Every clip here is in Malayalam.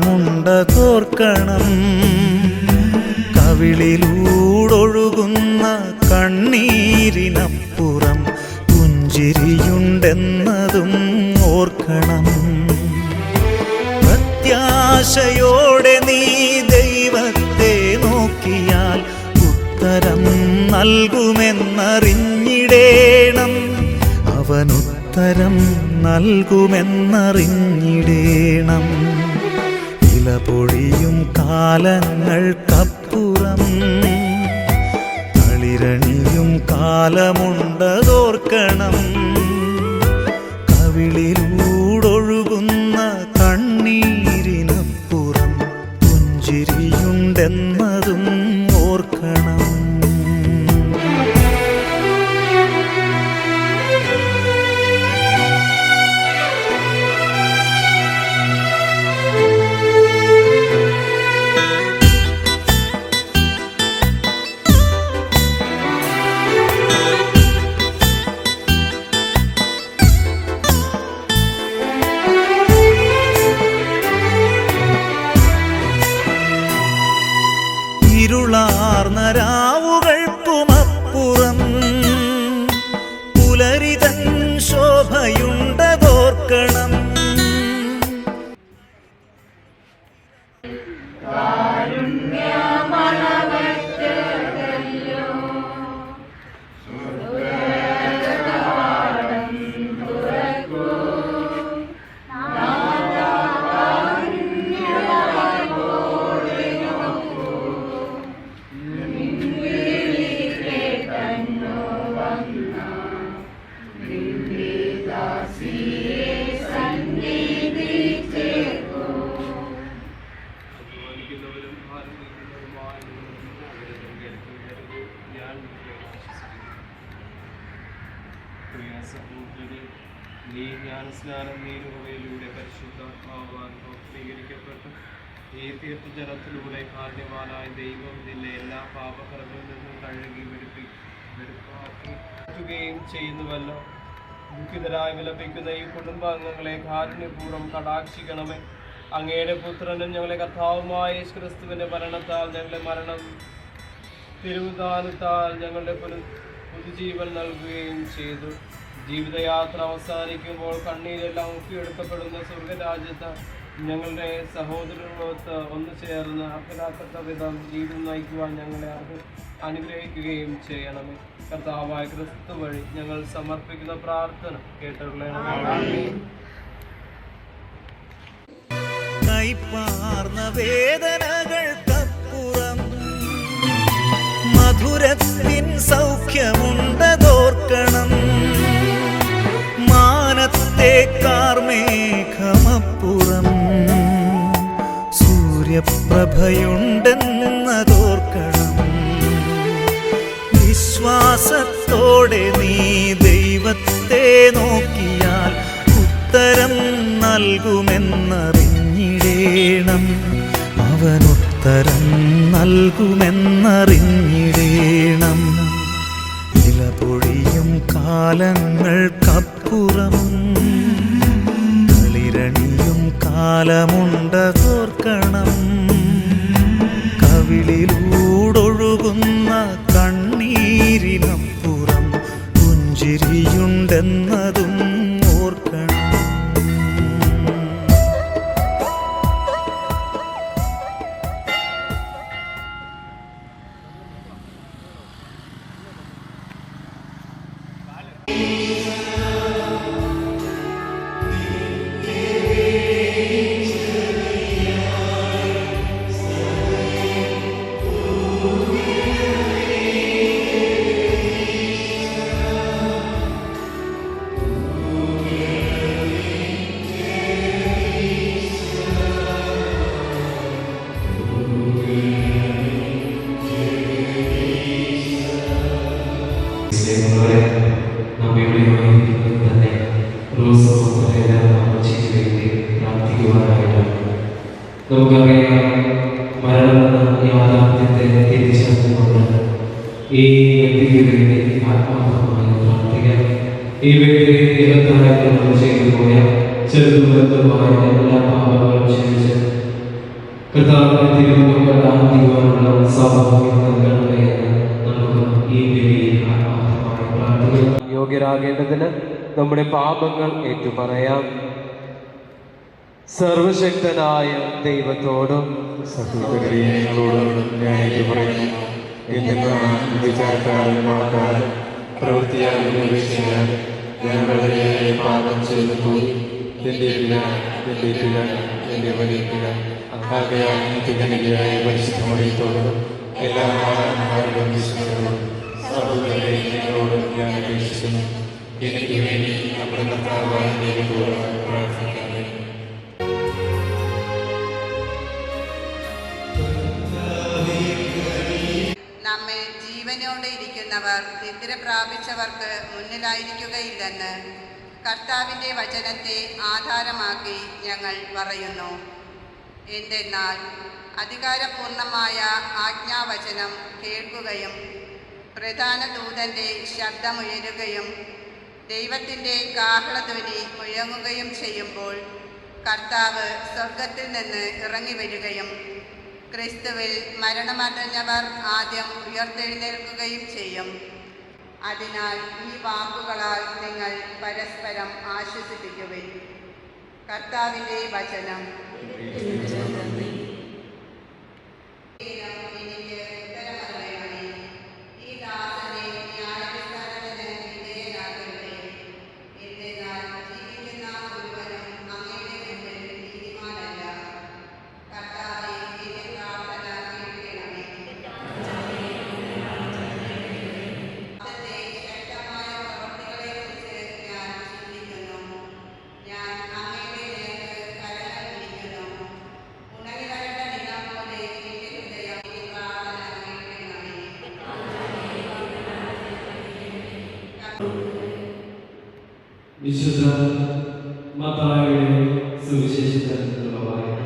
കാലമുണ്ടതോർക്കണം. കവിളിലൂടൊഴുകുന്ന കണ്ണീരിനപ്പുറം പുഞ്ചിരിയുണ്ടെന്നതും ഓർക്കണം. പ്രത്യാശയോടെ നീ ദൈവത്തെ നോക്കിയാൽ ഉത്തരം നൽകുമെന്നറിഞ്ഞിടേണം. അവനുത്തരം നൽകുമെന്നറിഞ്ഞിടേണം. ഇല പൊഴിയും കാലങ്ങൾക്കപ്പുറം തളിരണിയും കാലമുണ്ടതോർക്കണം. കവിളിലൂടൊഴുകുന്ന കണ്ണീരിനപ്പുറം പുഞ്ചിരിയുണ്ടെന്നതും ഓർക്കണം. ഇരുളാർന്ന രാവുകൾക്കുമപ്പുറം പുലരിതൻ ശോഭയുണ്ടതോർക്കണം. നീ ജ്ഞാനസ്നാനം നീരുവയിലൂടെ പരിശുദ്ധാത്മാവാൻ സ്വീകരിക്കപ്പെട്ടു. ഈ തീർത്ഥജലത്തിലൂടെ കാരണവാനായ ദൈവം നിന്നെ എല്ലാ പാപകർമ്മങ്ങളിൽ നിന്നും കഴുകി വെടുപ്പാക്കുകയും ചെയ്യുന്നുവല്ലോ. ദുഃഖിതരായി വിലപിക്കുന്ന ഈ കുടുംബാംഗങ്ങളെ കാരുണ്യപൂർവ്വം കടാക്ഷിക്കണമേ. അങ്ങയുടെ പുത്രനും ഞങ്ങളെ കർത്താവുമായ യേശുക്രിസ്തുവിന്റെ മരണത്താൽ ഞങ്ങളെ തിരുവുദാനത്താൽ ഞങ്ങളുടെ പുതുജീവൻ നൽകുകയും ചെയ്തു. ജീവിതയാത്ര അവസാനിക്കുമ്പോൾ കണ്ണീരെല്ലാം ഒപ്പിയെടുക്കപ്പെടുന്ന സ്വർഗരാജ്യത്ത് ഞങ്ങളുടെ സഹോദരങ്ങളോട് ഒന്നു ചേർന്ന് അർഹരാക്കത്ത വിധം ജീവിതം നയിക്കുവാൻ ഞങ്ങളെ അനുഗ്രഹിക്കുകയും ചെയ്യണമേ. കർത്താവായ ക്രിസ്തു വഴി ഞങ്ങൾ സമർപ്പിക്കുന്ന പ്രാർത്ഥന കേട്ടുകൊള്ളണമേ. കൈപ്പാർന്ന വേദനകൾക്കപ്പുറം മധുരത്തിൻ സൗഖ്യമുണ്ടതോർക്കണം. മാനത്തെ കാർമേഘമപ്പുറം സൂര്യപ്രഭയുണ്ടെന്നതോർക്കണം. വിശ്വാസത്തോടെ നീ ദൈവത്തെ നോക്കിയാൽ ഉത്തരം നൽകുമെന്നറിഞ്ഞിടേണം. അവനുത്തരം നൽകുമെന്നറിഞ്ഞിടേണം. ഇല പൊഴിയും കാലങ്ങൾക്കപ്പുറം തളിരണിയും കാലമുണ്ടതോർക്കണം. കവിളിലൂടൊഴുകുന്ന കണ്ണീരിനപ്പുറം പുഞ്ചിരിയുണ്ടെന്നതും ഓർക്കണം. നമുക്കറിയാം, മരണമെന്ന യാഥാർത്ഥ്യത്തെ തിരിച്ചറിഞ്ഞുകൊണ്ട് ഈ വ്യക്തിക്ക് വേണ്ടി ആത്മാർത്ഥമായി പ്രാർത്ഥിക്കാം. ഈ വ്യക്തി ദൈവത്തായി നമ്മൾ ചെയ്തു പോയ ചെറുതും വലുതുമായ എല്ലാ പാപങ്ങളും ക്ഷമിച്ച് കർത്താവിന്റെ തിരുമുഖപ്രധാനത്തിലുള്ള സൗഭാഗ്യം നൽകണമേ എന്ന് നമുക്ക് ഈ ബലിയിൽ ആത്മാർത്ഥമായി പ്രാർത്ഥിക്കാം. യോഗ്യരാകേണ്ടതിന് നമ്മുടെ പാപങ്ങൾ ഏറ്റുപറയാം. സർവശക്തനായ ദൈവത്തോടും സഹോദരീങ്ങളോടും ഞാൻ ഏറ്റുപറയുന്നു. എന്തെന്നാണ് വിചാരത്താലും വാക്കാലും പ്രവൃത്തിയാലും ഉപേക്ഷിക്കാതെ ഞാൻ വളരെയേറെ പാപം ചെയ്തു പോയി. എന്റെ വലിയ ആകയാൽ തികനികയായ പരിശുദ്ധമറിയത്തോടും എല്ലാ മാതാപിതാക്കളും വിശ്വസനോടും സഹോദരീങ്ങളോടും ഞാൻ അപേക്ഷിക്കുന്നു. എനിക്ക് വേണ്ടി നമ്മുടെ കർത്താവായ ദൈവത്തോട് പ്രാർത്ഥിക്കാമേ. നമ്മിൽ ജീവനോടെ ഇരിക്കുന്നവർ നിദ്ര പ്രാപിച്ചവർക്ക് മുന്നിലായിരിക്കുകയില്ലെന്ന് കർത്താവിൻ്റെ വചനത്തെ ആധാരമാക്കി ഞങ്ങൾ പറയുന്നു. എന്തെന്നാൽ അധികാരപൂർണമായ ആജ്ഞാവചനം കേൾക്കുകയും പ്രധാന ദൂതൻ്റെ ശബ്ദമുയരുകയും ദൈവത്തിൻ്റെ കാഹളധ്വനി മുഴങ്ങുകയും ചെയ്യുമ്പോൾ കർത്താവ് സ്വർഗത്തിൽ നിന്ന് ഇറങ്ങി വരികയും ക്രിസ്തുവിൽ മരണമടഞ്ഞവർ ആദ്യം ഉയർത്തെഴുന്നേൽക്കുകയും ചെയ്യും. അതിനാൽ ഈ വാക്കുകളാൽ നിങ്ങൾ പരസ്പരം ആശ്വസിപ്പിക്കുവിൻ. കർത്താവിൻ്റെ വചനം. എനിക്ക് ഉത്തരമറിയണമേ. ഈ ദാസനെ ന്യായവിസ്താരത്തിന് വിധേയനാക്കരുതേ. എന്തെന്നാൽ ജീവിക്കുന്ന ഒരുവനും അങ്ങയുടെ മുമ്പിൽ നീതിമാനല്ല. കർത്താവേ, എന്റെ പ്രാർത്ഥന കേൾക്കണമേ. ശക്തമായ പ്രവൃത്തികളെക്കുറിച്ച് ഞാൻ ചിന്തിക്കുന്നു. ഞാൻ അങ്ങയുടെ നേർക്ക് കരങ്ങൾ വിരിക്കുന്നു. ഉണങ്ങി വരണ്ട നിലം പോലെ എന്റെ ഹൃദയം ഈ പ്രാർത്ഥന കേൾക്കണമേ. വിശുദ്ധ മത്തായിയുടെ സുവിശേഷത്തിലുള്ള വായന.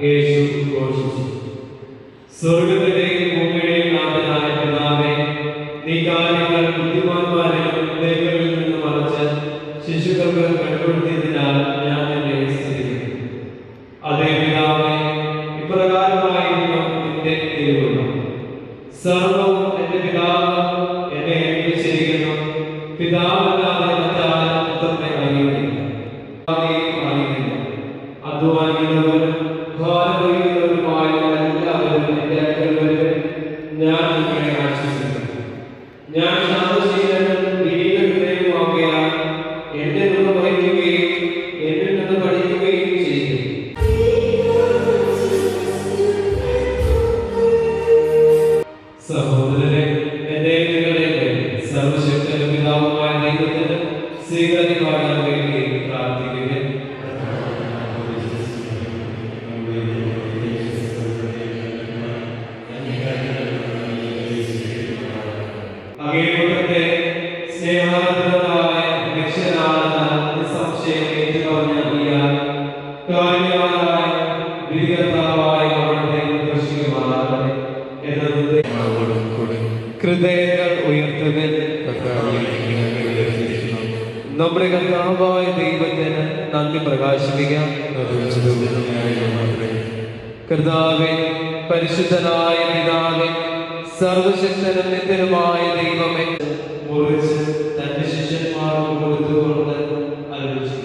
യേശു ഘോഷിച്ചു, സ്വർഗ്ഗത്തിലെയും ഭൂമിയുടെയും നാഥനായ പിതാവേ, നീ കാര്യങ്ങൾ ബുദ്ധിമാന്മാരിലും വിവേകികളിൽ നിന്ന് മറച്ച് ശിശുക്കൾക്ക് കണ്ടുപിടുത്തിയതിനാൽ ഞാൻ നിന്നെ സ്തുതിക്കുന്നു. അതേ പിതാവേ, ഇപ്രകാരമായിരുന്നു നിന്റെ തിരുവുള്ളം. സർവ്വവും എന്റെ പിതാവ് എന്നെ ഏൽപ്പിച്ചിരിക്കുന്നു. പിതാവല്ലാതെ മറ്റാരും പുത്രനെ അറിയുന്നില്ല, അധ്വാനിക്കുന്നവരും ഭാരവഹിക്കുന്നവരുമായ എല്ലാവരും എന്റെ അടുക്കൽ വരും. ഞാൻ നിങ്ങളെ ആശ്വസിക്കുന്നു. ഞാൻ ശാന്തശീലനും ദീർഘഹൃദയനുമാകയാൽ എന്നെ നിന്ന് വഹിക്കുകയും എന്നിൽ നിന്ന് പഠിക്കുകയും ചെയ്തു. സഹോദരനെ, എന്റെ നിങ്ങളുടെ സർവശക്തനും പിതാവുമായ ദൈവത്തിന് സ്വീകാര്യമാകാൻ വേണ്ടി പ്രാർത്ഥിക്കുക. അങ്ങയുടെ സ്നേഹാർദ്രമായ രക്ഷകനാണെന്ന് നിസ്സംശയം ഏറ്റുപറഞ്ഞ കാരുണ്യവാനായ വിധികർത്താവായ അവിടുത്തെ ദർശിക്കുമാറാകട്ടെ എന്നത് ഹൃദയങ്ങൾ ഉയർത്തുവിൻ. നമ്മുടെ കർത്താവായ ദൈവത്തിന് നന്ദി പ്രകാശിപ്പിക്കാം. കർത്താവേ, പരിശുദ്ധനായ പിതാവേ, സർവശക്തനും നിത്യനുമായ ദൈവമേ, മുറിച്ച് തന്റെ ശിഷ്യന്മാർക്ക് കൊടുത്തുകൊണ്ട് അരുളിച്ചു,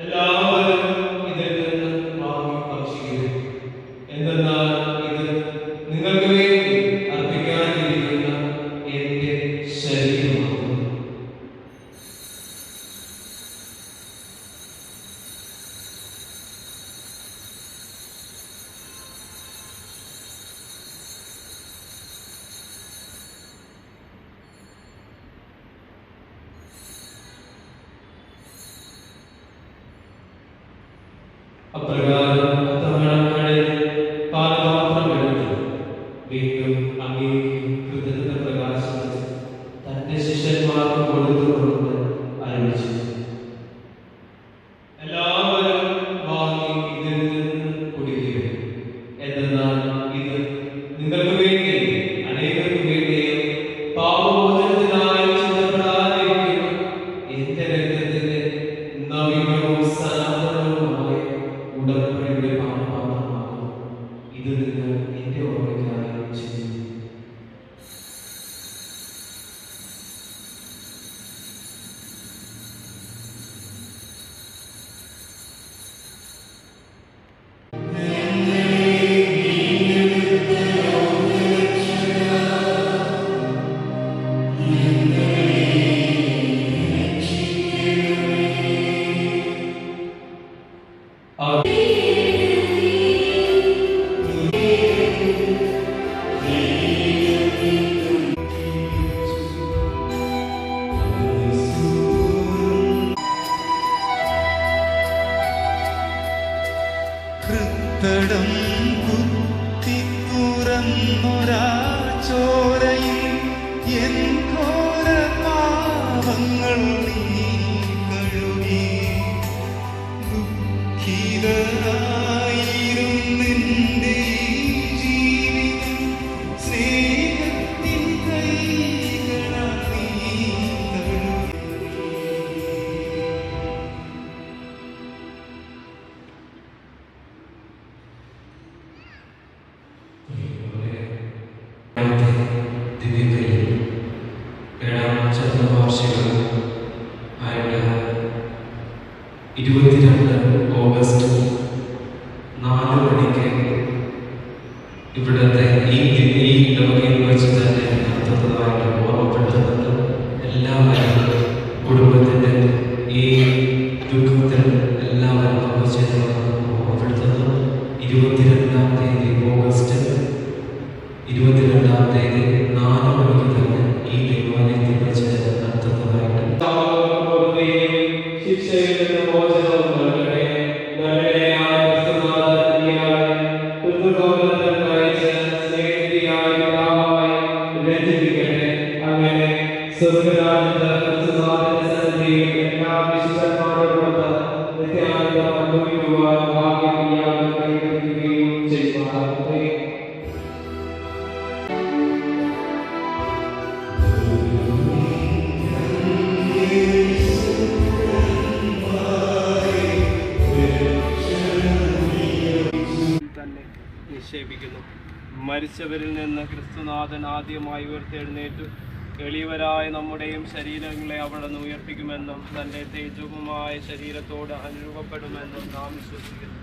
എല്ലാവരും ഇതിൽ നിന്ന് വാങ്ങി ഭക്ഷിക്കുക. എന്തെന്നാൽ ഇത് നിങ്ങൾക്ക് വേണ്ടി അർപ്പിക്കാനിരിക്കുന്ന എന്റെ ശരീരമാണ്. അപ്രകാരം തമിഴ്നാട്ടിൽ പാനപാത്രം എടുത്തു വീണ്ടും അങ്ങേക്ക് കൃതജ്ഞത പ്രകാശിച്ച് തന്റെ ശിഷ്യന്മാർക്ക് കൊടുത്തുകൊണ്ട് ആരംഭിച്ചു, എല്ലാവരും വാങ്ങി ഇതിൽ നിന്ന് കുടിക്കുക. എന്തെന്നാൽ ഇത് നിങ്ങൾക്ക് വേണ്ടി അനേകർക്ക് വേണ്ടിയും പാപമോചനത്തിനായി ചിന്തപ്പെടാതിരിക്കുന്ന എന്റെ രക്തത്തിന്റെ നവീന കടം കുത്തി തുറന്നൊരാ ചോരയിൽ എൻ ഘോര പാവങ്ങൾ നീ കഴുകി ദുഃഖിതരായിരുന്നെൻ്റെ ജീവിതം സ്നേഹത്തിൻ കൈകളാൽ നീ ദിവ്യബലിയിൽ 7ാം ചതുർവാർഷികം ആയ 22 ഓഗസ്റ്റ് 4 മണിക്ക് ഇവിടുത്തെ ഈ ലോകയിൽ വെച്ച് തന്നെ നടത്തുന്നതായിട്ട് ഓർമ്മപ്പെടുത്തുന്നത് എല്ലാവരും കുടുംബത്തിൻ്റെ ഈ ദുഃഖത്തിൽ എല്ലാവരും പങ്കുചേരുന്നത് ഓർമ്മപ്പെടുത്തുന്നു. 22-ാം തീയതി ഓഗസ്റ്റ് 22-ാം തീയതി 4 മണിക്ക് തന്നെ ഈ ദേവാലയത്തിൽ വെച്ച് നടത്തുന്നതായിട്ട് ശിക്ഷയിൽ നിന്ന് മോചനം നൽകണേ. നല്ലവനായ ക്രിസ്തുനാഥനായ ക്രിസ്തുഭവനത്തിൽ നയിച്ച് സ്നേഹിതയായ പിതാവായി രഞ്ജിപ്പിക്കട്ടെ. അങ്ങനെ സ്വർഗ്ഗരാജ്യത്ത് ക്രിസ്തുനാഥന്റെ സന്നിധിയിൽ എല്ലാ വിശുദ്ധന്മാരോടൊത്ത് നിത്യാനന്ദം അനുഭവിക്കുവാൻ ഭാഗ്യം ഇയാൾ കൈവരിക്കുകയും ചെയ്യുമാറാകട്ടെ. തന്നെ നിക്ഷേപിക്കുന്നു. മരിച്ചവരിൽ നിന്ന് ക്രിസ്തുനാഥൻ ആദ്യമായി ഉയർത്തെഴുന്നേറ്റു എളിയവരായ നമ്മുടെയും ശരീരങ്ങളെ അവിടുന്ന് ഉയർപ്പിക്കുമെന്നും തൻ്റെ തേജോമമായ ശരീരത്തോട് അനുരൂപപ്പെടുമെന്നും നാം വിശ്വസിക്കുന്നു.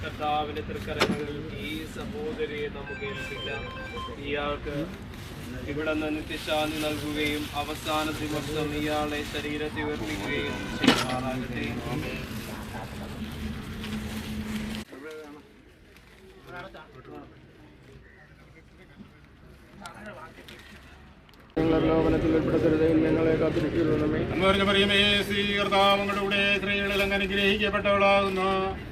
കർത്താവിൻ്റെ തൃക്കരങ്ങളിൽ ഈ സഹോദരിയെ നമുക്ക് ഏൽപ്പിക്കാം. ഇയാൾക്ക് ഇവിടെ നിന്ന് നിത്യശാന്തി നൽകുകയും അവസാന ദിവസം ഇയാളെ ശരീരത്തെ ഉയർപ്പിക്കുകയും ചെയ്യുമാറാകട്ടെ. ലോകനത്തിൽ ഉൾപ്പെടുത്തരുതേയും ഞങ്ങളെ കാത്തിരിക്കണമേ. കർത്താവങ്ങളുടെ സ്ത്രീകളിൽ അങ്ങ് അനുഗ്രഹിക്കപ്പെട്ടവളാകുന്നു.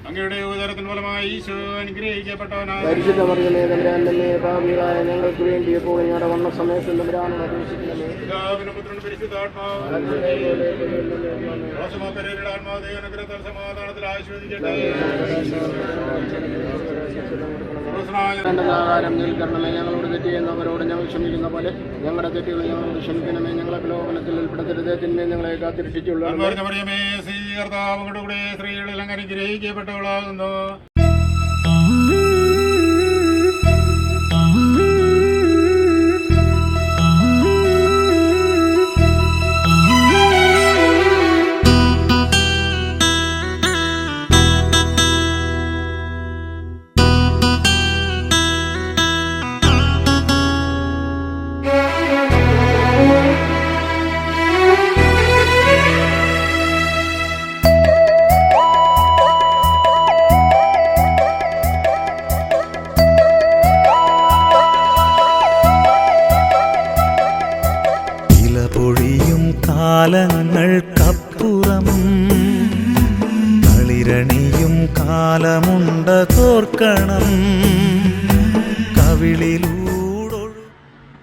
അങ്ങയുടെ ഉദരത്തിൻ ഫലമായി ഈശോ അനുഗ്രഹിക്കപ്പെട്ടവനാണ്. പരിശുദ്ധ മറിയമേ, തമ്പുരാന്റെ പാപികളായ ഞങ്ങൾക്ക് വേണ്ടി എപ്പോഴും ഞങ്ങളുടെ വന്ന സമയത്ത് തമ്പുരാനോട് അപേക്ഷിക്കണമേ. പിതാവിനും പുത്രനും പരിശുദ്ധാത്മാവും അനുഗ്രഹത്താൽ സമാധാനത്തിൽ ആശ്വസിക്കട്ടെ. ആഹാരം നിൽക്കണമേ. ഞങ്ങളോട് തെറ്റ് ചെയ്യുന്നവരോട് ഞങ്ങൾ ക്ഷമിക്കുന്ന പോലെ ഞങ്ങളുടെ തെറ്റുകൾ ഞങ്ങളോട് ക്ഷമിക്കണമേ. ഞങ്ങളെ പ്രലോഭനത്തിൽ ഉൾപ്പെടുത്തരുത്, തിന്മയെ ഞങ്ങളെ കാത്തിരക്ഷിച്ചുള്ളൂ. മറിയമേ, കർത്താവങ്ങളുടെ കൂടെ സ്ത്രീകളിൽ അങ്ങ് അനുഗ്രഹിക്കപ്പെട്ടവളാകുന്നു. പൊഴിയും കാലങ്ങൾക്കപ്പുറം കളിരണിയും കാലമുണ്ട തോർക്കണം. കവിളിലൂ